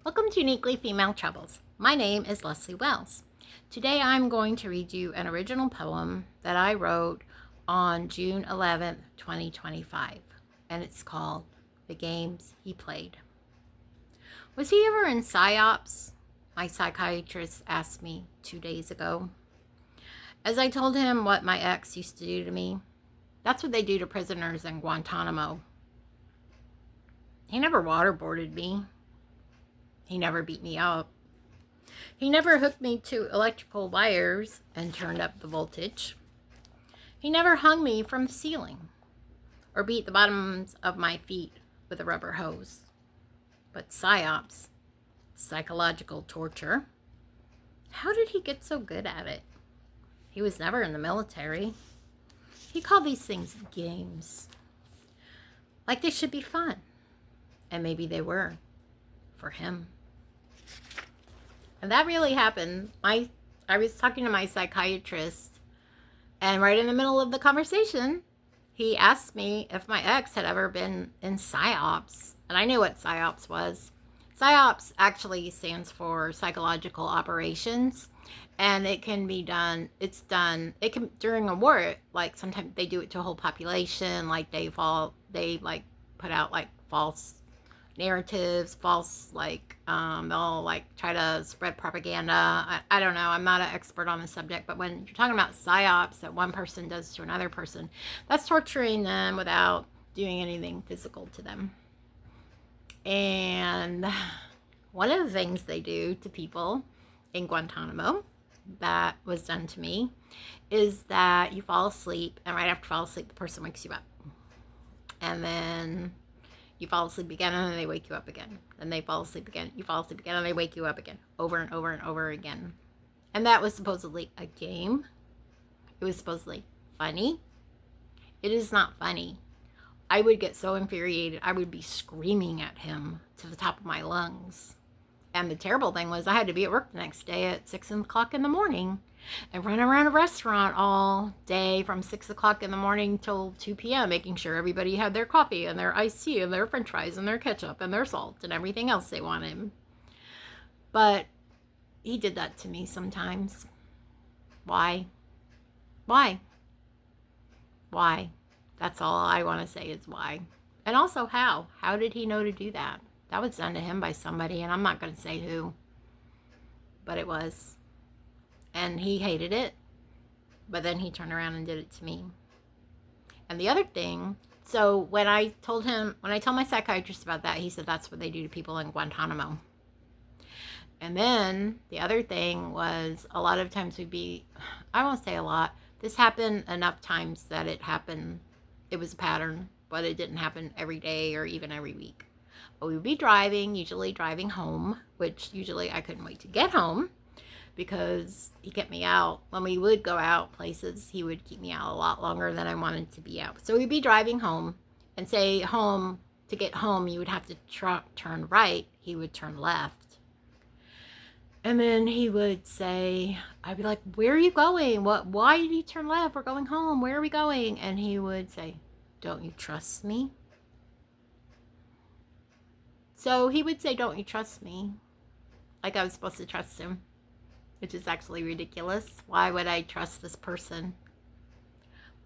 Welcome to Uniquely Female Troubles. My name is Leslie Wells. Today I'm going to read you an original poem that I wrote on June 11th, 2025, and it's called The Games He Played. Was he ever in psyops? My psychiatrist asked me 2 days ago. As I told him what my ex used to do to me, that's what they do to prisoners in Guantanamo. He never waterboarded me. He never beat me up. He never hooked me to electrical wires and turned up the voltage. He never hung me from the ceiling or beat the bottoms of my feet with a rubber hose. But psyops, psychological torture, how did he get so good at it? He was never in the military. He called these things games. Like they should be fun. And maybe they were. For him. And that really happened. I was talking to my psychiatrist, and right in the middle of the conversation, he asked me if my ex had ever been in psyops. And I knew what psyops was. Psyops actually stands for psychological operations, and it can be done, it can, during a war, like sometimes they do it to a whole population, like they like put out like false narratives, false, they'll like try to spread propaganda. I don't know, I'm not an expert on the subject, but when you're talking about psyops that one person does to another person, that's torturing them without doing anything physical to them. And one of the things they do to people in Guantanamo that was done to me is that you fall asleep, and right after you fall asleep, the person wakes you up. And then you fall asleep again, and then they wake you up again. Then they fall asleep again. You fall asleep again, and they wake you up again. Over and over and over again. And that was supposedly a game. It was supposedly funny. It is not funny. I would get so infuriated. I would be screaming at him to the top of my lungs. And the terrible thing was I had to be at work the next day at 6 o'clock in the morning and run around a restaurant all day from 6 o'clock in the morning till 2 p.m. making sure everybody had their coffee and their iced tea and their french fries and their ketchup and their salt and everything else they wanted. But he did that to me sometimes. Why? Why? Why? That's all I want to say is why. And also how? How did he know to do that? That was done to him by somebody, and I'm not going to say who. But it was. And he hated it. But then he turned around and did it to me. And the other thing, so when I told my psychiatrist about that, he said that's what they do to people in Guantanamo. And then the other thing was a lot of times I won't say a lot, this happened enough times that it happened, it was a pattern, but it didn't happen every day or even every week. But we would be usually driving home, which usually I couldn't wait to get home because he kept me out. When we would go out places, he would keep me out a lot longer than I wanted to be out. So we'd be driving home, and say home, to get home, you would have to turn right. He would turn left. And then he would say, I'd be like, where are you going? Why did you turn left? We're going home. Where are we going? And he would say, don't you trust me? So he would say, don't you trust me? Like I was supposed to trust him, which is actually ridiculous. Why would I trust this person?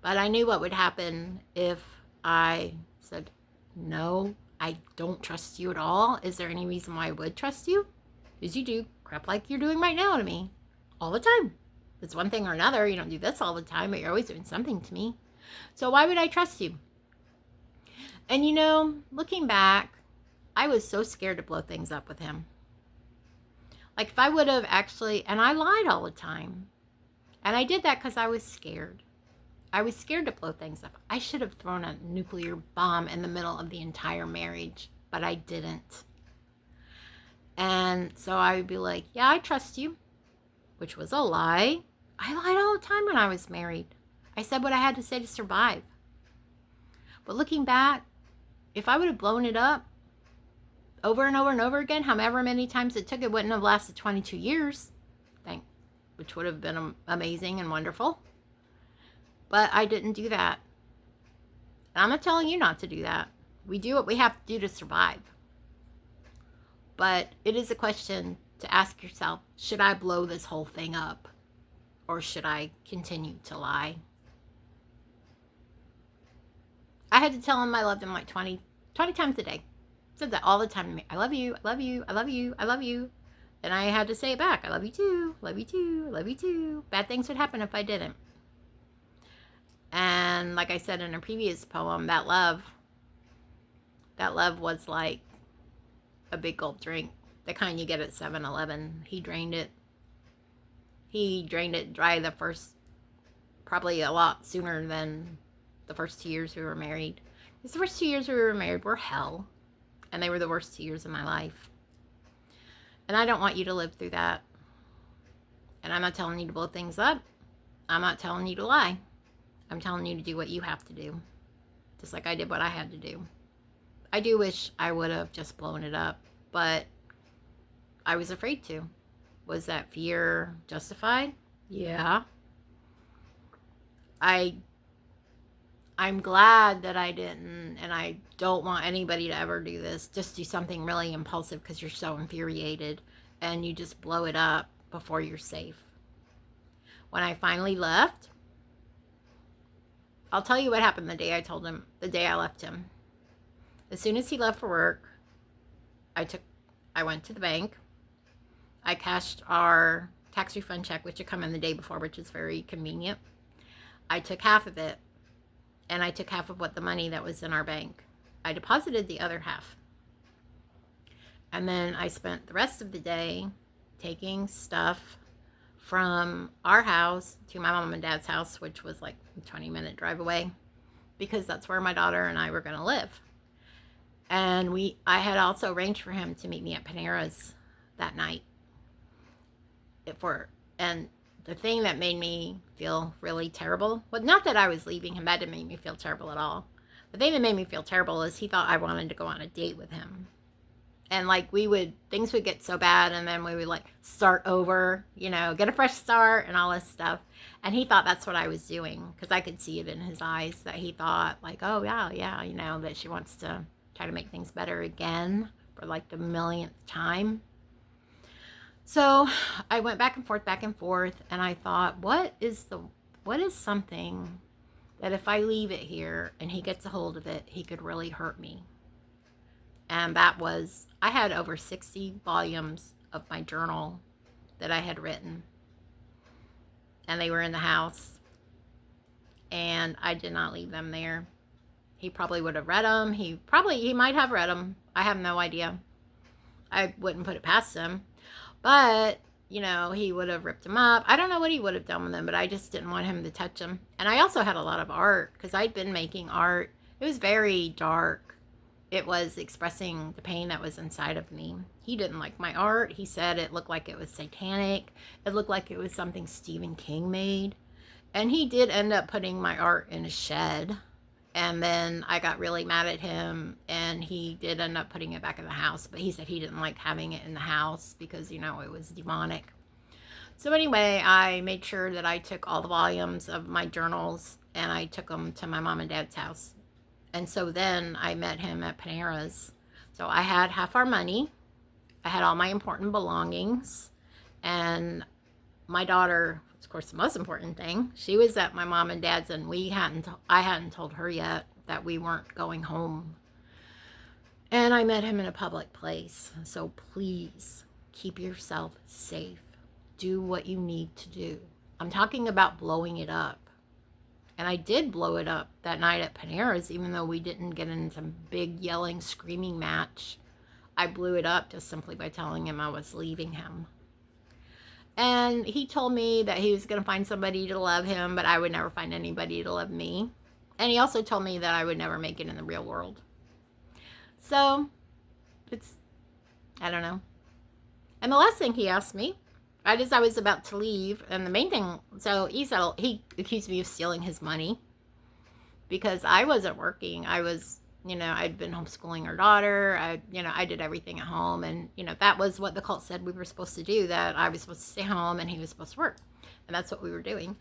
But I knew what would happen if I said, no, I don't trust you at all. Is there any reason why I would trust you? Because you do crap like you're doing right now to me. All the time. It's one thing or another. You don't do this all the time, but you're always doing something to me. So why would I trust you? And looking back, I was so scared to blow things up with him. Like if I would have actually, and I lied all the time. And I did that because I was scared. I was scared to blow things up. I should have thrown a nuclear bomb in the middle of the entire marriage, but I didn't. And so I would be like, yeah, I trust you, which was a lie. I lied all the time when I was married. I said what I had to say to survive. But looking back, if I would have blown it up over and over and over again, however many times it took, it wouldn't have lasted 22 years, which would have been amazing and wonderful. But I didn't do that. And I'm not telling you not to do that. We do what we have to do to survive. But it is a question to ask yourself, should I blow this whole thing up? Or should I continue to lie? I had to tell him I loved him like 20 times a day. Said that all the time to me. I love you, I love you, I love you, I love you. And I had to say it back. I love you too, love you too, love you too. Bad things would happen if I didn't. And like I said in a previous poem, that love was like a big gulp drink. The kind you get at 7-Eleven. He drained it. He drained it dry the first, probably a lot sooner than the first 2 years we were married. Because the first 2 years we were married were hell. And they were the worst 2 years of my life. And I don't want you to live through that. And I'm not telling you to blow things up. I'm not telling you to lie. I'm telling you to do what you have to do. Just like I did what I had to do. I do wish I would have just blown it up. But I was afraid to. Was that fear justified? Yeah. I'm glad that I didn't, and I don't want anybody to ever do this. Just do something really impulsive because you're so infuriated and you just blow it up before you're safe. When I finally left, I'll tell you what happened the day I left him. As soon as he left for work, I went to the bank. I cashed our tax refund check, which had come in the day before, which is very convenient. I took half of it, and I took half of what the money that was in our bank. I deposited the other half. And then I spent the rest of the day taking stuff from our house to my mom and dad's house, which was like a 20-minute drive away, because that's where my daughter and I were going to live. And I had also arranged for him to meet me at Panera's that night. And the thing that made me feel really terrible, well, not that I was leaving him, that didn't make me feel terrible at all. The thing that made me feel terrible is he thought I wanted to go on a date with him. And like things would get so bad, and then we would like start over, get a fresh start and all this stuff. And he thought that's what I was doing, because I could see it in his eyes that he thought like, oh yeah, that she wants to try to make things better again for like the millionth time. So I went back and forth, and I thought, what is something that if I leave it here and he gets a hold of it, he could really hurt me? And that was, I had over 60 volumes of my journal that I had written, and they were in the house, and I did not leave them there. He probably would have read them. He might have read them. I have no idea. I wouldn't put it past him. But, he would have ripped them up. I don't know what he would have done with them, but I just didn't want him to touch them. And I also had a lot of art, because I'd been making art. It was very dark. It was expressing the pain that was inside of me. He didn't like my art. He said it looked like it was satanic. It looked like it was something Stephen King made. And he did end up putting my art in a shed. And then I got really mad at him, and he did end up putting it back in the house. But he said he didn't like having it in the house because, it was demonic. So anyway, I made sure that I took all the volumes of my journals, and I took them to my mom and dad's house. And so then I met him at Panera's. So I had half our money. I had all my important belongings. And my daughter, of course, the most important thing, she was at my mom and dad's, and I hadn't told her yet that we weren't going home. And I met him in a public place. So please keep yourself safe. Do what you need to do. I'm talking about blowing it up. And I did blow it up that night at Panera's, even though we didn't get into some big yelling, screaming match. I blew it up just simply by telling him I was leaving him. And he told me that he was going to find somebody to love him, but I would never find anybody to love me. And he also told me that I would never make it in the real world. So, I don't know. And the last thing he asked me, right as I was about to leave, and the main thing, so he accused me of stealing his money because I wasn't working. I was, I'd been homeschooling our daughter. I did everything at home, and, that was what the cult said we were supposed to do, that I was supposed to stay home and he was supposed to work. And that's what we were doing.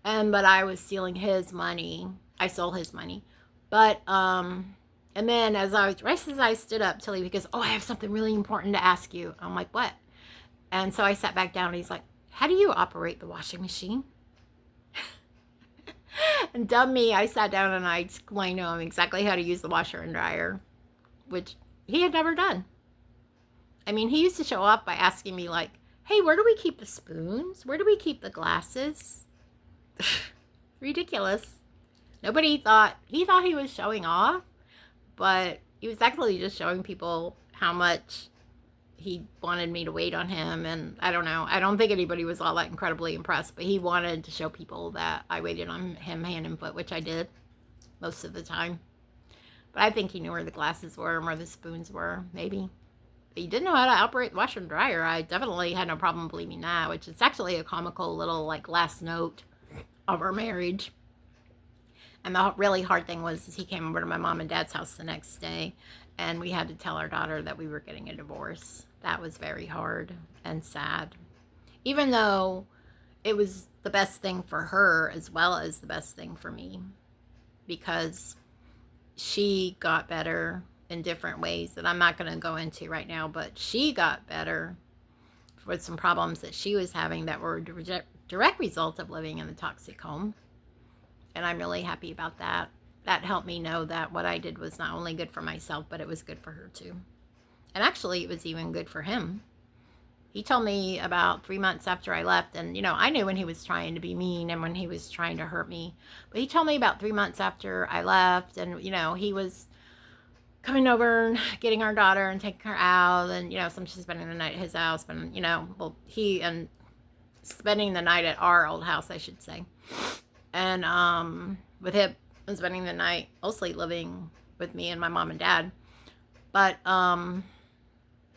But I was stealing his money. I stole his money. But, and And then right as I stood up to leave, he goes, "Oh, I have something really important to ask you." I'm like, "What?" And so I sat back down and he's like, "How do you operate the washing machine?" And dumb me, I sat down and I explained to him exactly how to use the washer and dryer, which he had never done. I mean, he used to show off by asking me like, "Hey, where do we keep the spoons? Where do we keep the glasses?" Ridiculous. Nobody thought he was showing off, but he was actually just showing people how much he wanted me to wait on him. And I don't know. I don't think anybody was all that incredibly impressed, but he wanted to show people that I waited on him hand and foot, which I did most of the time. But I think he knew where the glasses were and where the spoons were, maybe. But he didn't know how to operate the washer and dryer. I definitely had no problem believing that, which is actually a comical little like last note of our marriage. And the really hard thing was he came over to my mom and dad's house the next day, and we had to tell our daughter that we were getting a divorce. That was very hard and sad. Even though it was the best thing for her as well as the best thing for me, because she got better in different ways that I'm not going to go into right now, but she got better with some problems that she was having that were a direct result of living in a toxic home. And I'm really happy about that. That helped me know that what I did was not only good for myself, but it was good for her too. And actually, it was even good for him. He told me about 3 months after I left, and I knew when he was trying to be mean and when he was trying to hurt me. But he told me about 3 months after I left, and he was coming over and getting our daughter and taking her out, and sometimes spending the night at his house, and he and spending the night at our old house, I should say. And with him and spending the night mostly living with me and my mom and dad. But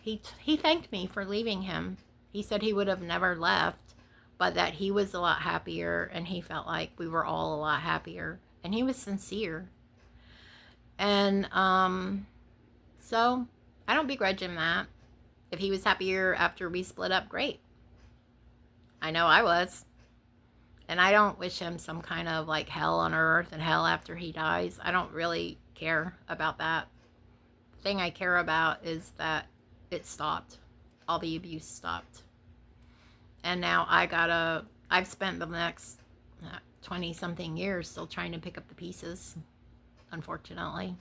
he thanked me for leaving him. He said he would have never left, but that he was a lot happier, and he felt like we were all a lot happier, and he was sincere. And so I don't begrudge him that. If he was happier after we split up, great. I know I was. And I don't wish him some kind of like hell on earth and hell after he dies. I don't really care about that. The thing I care about is that it stopped. All the abuse stopped. And now I've spent the next 20 something years still trying to pick up the pieces, unfortunately.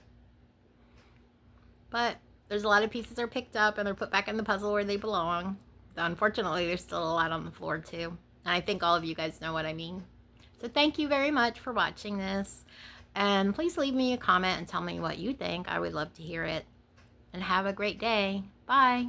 But there's a lot of pieces are picked up and they're put back in the puzzle where they belong. Unfortunately, there's still a lot on the floor too. And I think all of you guys know what I mean. So thank you very much for watching this. And please leave me a comment and tell me what you think. I would love to hear it. And have a great day. Bye.